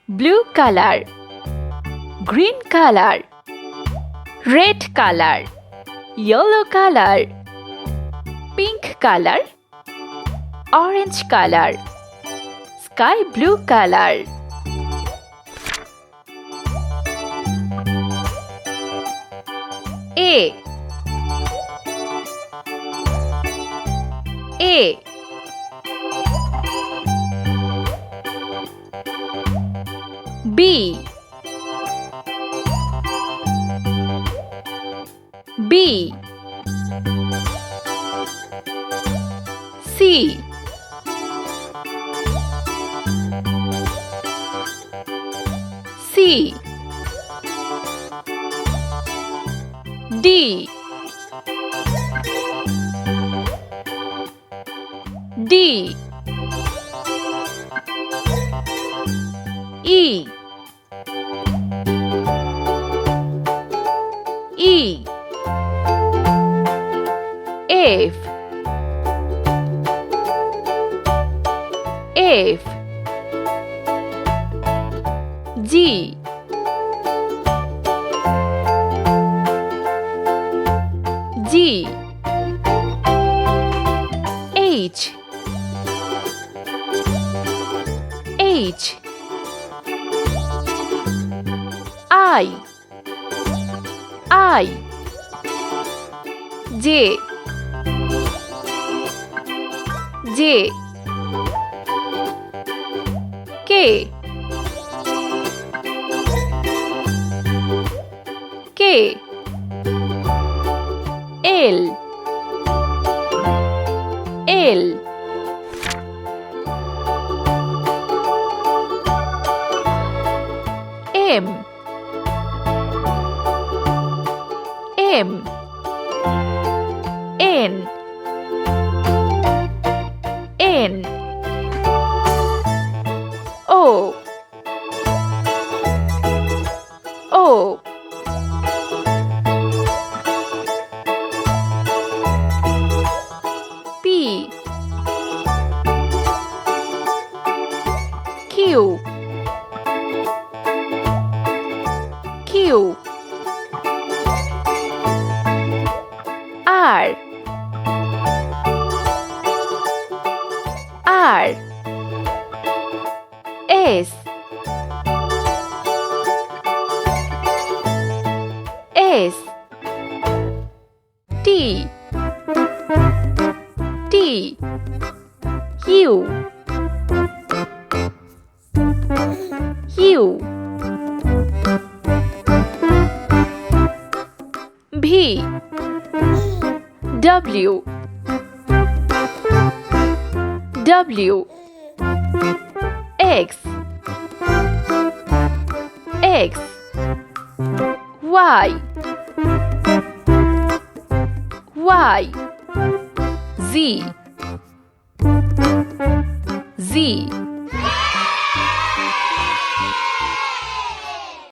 blue color, green color, red color, yellow color, pink color, orange color, sky blue color. A B C D E F G H I J K L M N O P Q R S T U V W X Y Z